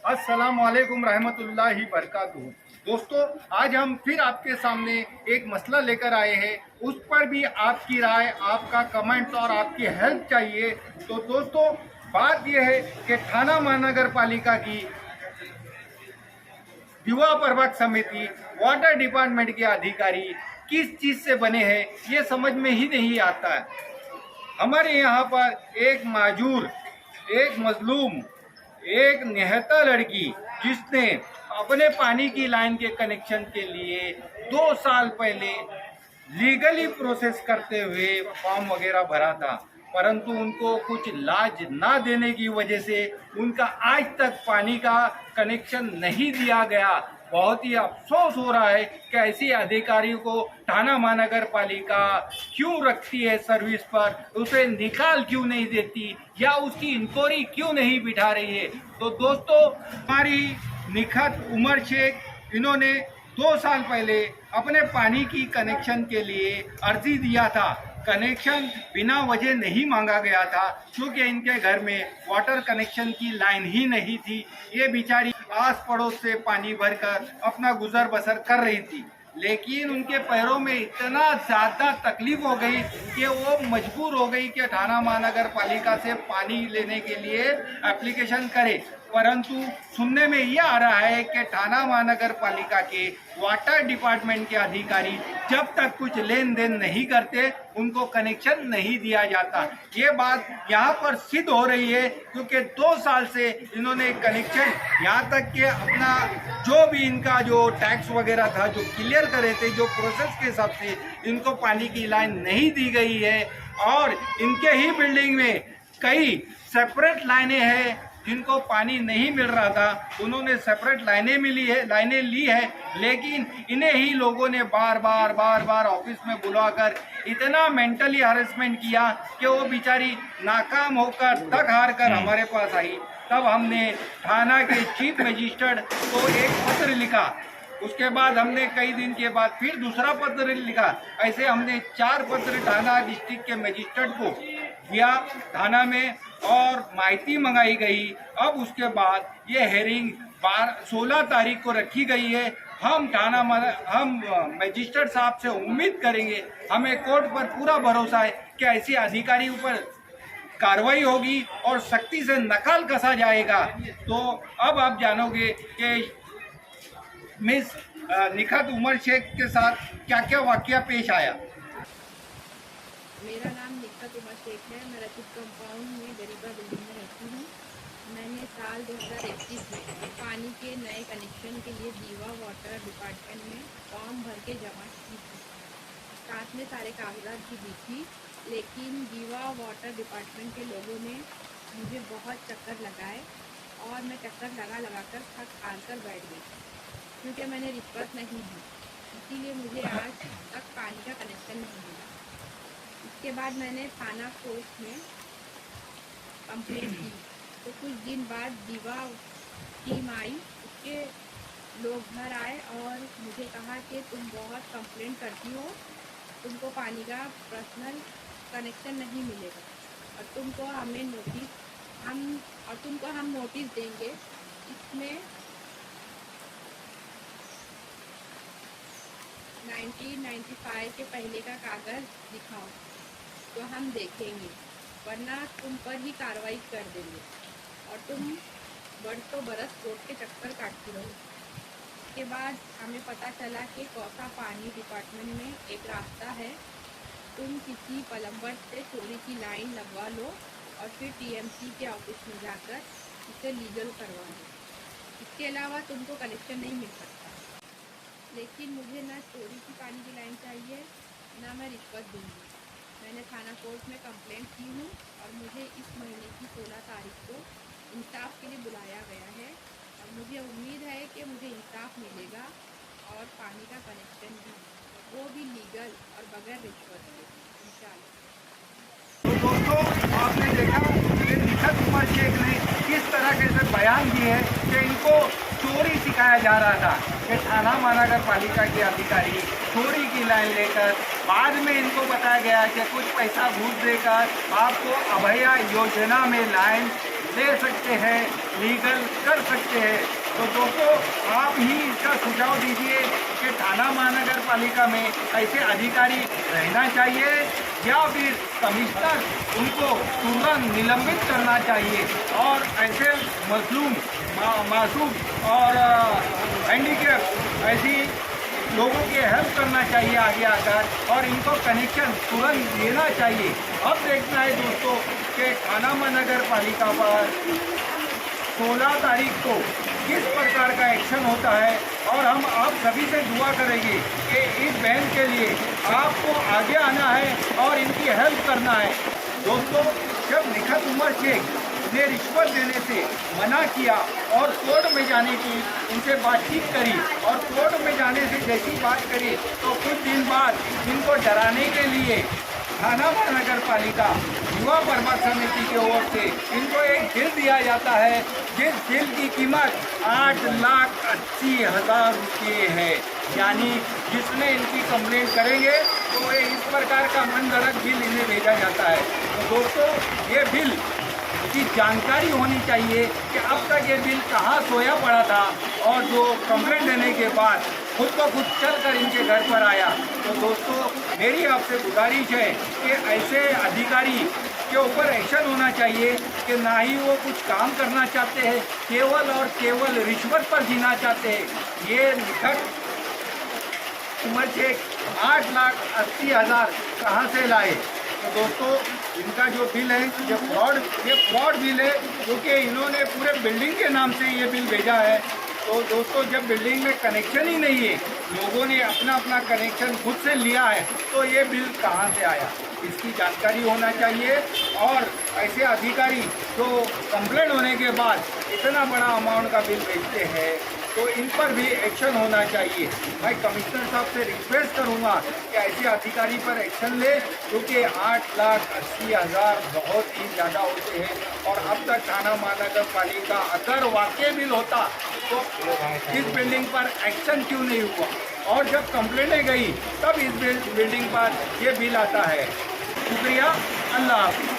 अस्सलाम वालेकुम रहमतुल्लाहि बरकातुहू। दोस्तों, आज हम फिर आपके सामने एक मसला लेकर आए हैं। उस पर भी आपकी राय, आपका कमेंट्स और आपकी हेल्प चाहिए। तो दोस्तों, बात यह है कि थाना महानगर पालिका की युवा प्रबंधक समिति, वाटर डिपार्टमेंट के अधिकारी किस चीज़ से बने हैं ये समझ में ही नहीं आता है। हमारे यहाँ पर एक माजूर, एक मजलूम, एक निहत्था लड़की जिसने अपने पानी की लाइन के कनेक्शन के लिए 2 साल पहले लीगली प्रोसेस करते हुए फॉर्म वगैरह भरा था, परंतु उनको कुछ लाज ना देने की वजह से उनका आज तक पानी का कनेक्शन नहीं दिया गया। बहुत ही अफसोस हो रहा है कि ऐसी अधिकारियों को थाना महानगर पालिका क्यों रखती है सर्विस पर, उसे निकाल क्यों नहीं देती या उसकी इंक्वायरी क्यों नहीं बिठा रही है। तो दोस्तों, हमारी निखत उमर शेख, इन्होंने 2 साल पहले अपने पानी की कनेक्शन के लिए अर्जी दिया था। कनेक्शन बिना वजह नहीं मांगा गया था क्योंकि इनके घर में वाटर कनेक्शन की लाइन ही नहीं थी। ये बेचारी आस पड़ोस से पानी भरकर अपना गुजर बसर कर रही थी, लेकिन उनके पैरों में इतना ज़्यादा तकलीफ हो गई कि वो मजबूर हो गई कि थाना महानगर पालिका से पानी लेने के लिए एप्लीकेशन करे। परंतु सुनने में यह आ रहा है कि थाना महानगर पालिका के वाटर डिपार्टमेंट के अधिकारी जब तक कुछ लेन देन नहीं करते उनको कनेक्शन नहीं दिया जाता। ये बात यहाँ पर सिद्ध हो रही है क्योंकि 2 साल से इन्होंने कनेक्शन, यहाँ तक कि अपना जो भी इनका जो टैक्स वगैरह था जो क्लियर करे थे, जो प्रोसेस के हिसाब से इनको पानी की लाइन नहीं दी गई है। और इनके ही बिल्डिंग में कई सेपरेट लाइनें हैं जिनको पानी नहीं मिल रहा था, उन्होंने सेपरेट लाइनें ली है, लेकिन इन्हें ही लोगों ने बार बार ऑफिस में बुलाकर इतना मेंटली हरेसमेंट किया कि वो बेचारी नाकाम होकर थक हार कर हमारे पास आई। तब हमने थाना के चीफ मजिस्ट्रेट को एक पत्र लिखा। उसके बाद हमने कई दिन के बाद फिर दूसरा पत्र लिखा। ऐसे हमने 4 पत्र थाना डिस्ट्रिक्ट के मजिस्ट्रेट को दिया थाना में और माहिती मंगाई गई। अब उसके बाद ये हेयरिंग 16 तारीख को रखी गई है। हम मजिस्ट्रेट साहब से उम्मीद करेंगे, हमें कोर्ट पर पूरा भरोसा है कि ऐसे अधिकारियों पर कार्रवाई होगी और सख्ती से नकाल कसा जाएगा। तो अब आप जानोगे कि मिस निखत उमर शेख के साथ क्या क्या वाकया पेश आया। मेरा नाम निखत उमर शेख है। मैं रचित कंपाउंड में गरीबा बिल्डिंग में रहती हूँ। मैंने साल 2021 में पानी के नए कनेक्शन के लिए दीवा वाटर डिपार्टमेंट में फॉर्म भर के जमा की थी, साथ में सारे कागजात भी दी थी। लेकिन दीवा वाटर डिपार्टमेंट के लोगों ने मुझे बहुत चक्कर लगाए और मैं चक्कर लगा कर थक हार कर बैठ गई क्योंकि मैंने रिश्वत नहीं दी, इसीलिए मुझे आज तक पानी का कनेक्शन नहीं मिला। इसके बाद मैंने थाना कोर्ट में कंप्लेंट की, तो कुछ दिन बाद दीवा टीम आई, उसके लोग घर आए और मुझे कहा कि तुम बहुत कंप्लेंट करती हो, तुमको पानी का पर्सनल कनेक्शन नहीं मिलेगा और तुमको हम नोटिस देंगे। इसमें 1995 के पहले का कागज़ दिखाओ तो हम देखेंगे, वरना तुम पर ही कार्रवाई कर देंगे और तुम बरस कोर्ट के चक्कर काटती रहो। इसके बाद हमें पता चला कि कौसा पानी डिपार्टमेंट में एक रास्ता है, तुम किसी प्लम्बर से चोरी की लाइन लगवा लो और फिर टीएमसी के ऑफिस में जाकर इसे लीगल करवा लो। इसके अलावा तुमको कनेक्शन नहीं मिल सकता। लेकिन मुझे ना चोरी की पानी की लाइन चाहिए, ना मैं रिश्वत दूँगी। मैंने थाना कोर्ट में कंप्लेंट की हूँ और मुझे इस महीने की 16 तारीख को इंसाफ के लिए बुलाया गया है और मुझे उम्मीद है कि मुझे इंसाफ मिलेगा और पानी का कनेक्शन भी, वो भी लीगल और बगैर रिश्वत के, इंशाल्लाह। तो दोस्तों, आपने देखा कि निखत उमर शेख ने किस तरह के बयान दिए हैं कि इनको चोरी सिखाया जा रहा था कि थाना महानगर पालिका के अधिकारी चोरी की लाइन लेकर बाद में इनको बताया गया कि कुछ पैसा घूस देकर आपको अभया योजना में लाइन ले सकते हैं, लीगल कर सकते हैं। तो दोस्तों, आप ही इसका सुझाव दीजिए कि थाना महानगर पालिका में ऐसे अधिकारी रहना चाहिए या फिर कमिश्नर उनको तुरंत निलंबित करना चाहिए और ऐसे मजलूम, मासूम और हैंडीकैप ऐसी लोगों की हेल्प करना चाहिए आगे आकर और इनको कनेक्शन तुरंत देना चाहिए। अब देखना है दोस्तों कि थाना महानगर पालिका पर 16 तारीख को किस प्रकार का एक्शन होता है और हम आप सभी से दुआ करेंगे कि इस बहन के लिए आपको आगे आना है और इनकी हेल्प करना है। दोस्तों, जब निखत उमर शेख ने रिश्वत देने से मना किया और कोर्ट में जाने की उनसे बातचीत करी और कोर्ट में जाने से जैसी बात करी तो कुछ दिन बाद इनको डराने के लिए थाना महानगर पालिका युवा प्रबंध समिति की ओर से इनको एक बिल दिया जाता है, जिस बिल की कीमत 8,80,000 रुपये है। यानी जिसने इनकी कंप्लेंट करेंगे तो इस प्रकार का मनगढ़ंत बिल इन्हें भेजा जाता है। तो दोस्तों, ये बिल की जानकारी होनी चाहिए कि अब तक ये बिल कहाँ सोया पड़ा था और जो कंप्लेंट देने के बाद खुद को खुद चल कर इनके घर पर आया। तो दोस्तों, मेरी आपसे गुजारिश है कि ऐसे अधिकारी के ऊपर एक्शन होना चाहिए कि ना ही वो कुछ काम करना चाहते हैं, केवल और केवल रिश्वत पर जीना चाहते हैं। ये निखत उमर शेख 8,80,000 कहाँ से लाए? तो दोस्तों, इनका जो बिल है ये फ्रॉड बिल है, क्योंकि इन्होंने पूरे बिल्डिंग के नाम से ये बिल भेजा है। तो दोस्तों, जब बिल्डिंग में कनेक्शन ही नहीं है, लोगों ने अपना अपना कनेक्शन खुद से लिया है, तो ये बिल कहाँ से आया, इसकी जानकारी होना चाहिए। और ऐसे अधिकारी जो कंप्लेंट होने के बाद इतना बड़ा अमाउंट का बिल भेजते हैं तो इन पर भी एक्शन होना चाहिए। मैं कमिश्नर साहब से रिक्वेस्ट करूंगा कि ऐसे अधिकारी पर एक्शन ले, क्योंकि 8,80,000 बहुत ही ज़्यादा होते हैं। और अब तक थाना महानगर पालिका अगर वाकई बिल होता तो इस बिल्डिंग पर एक्शन क्यों नहीं हुआ, और जब कंप्लेंटें गई तब इस बिल्डिंग पर ये बिल आता है। शुक्रिया, अल्लाह हाफ़िज़।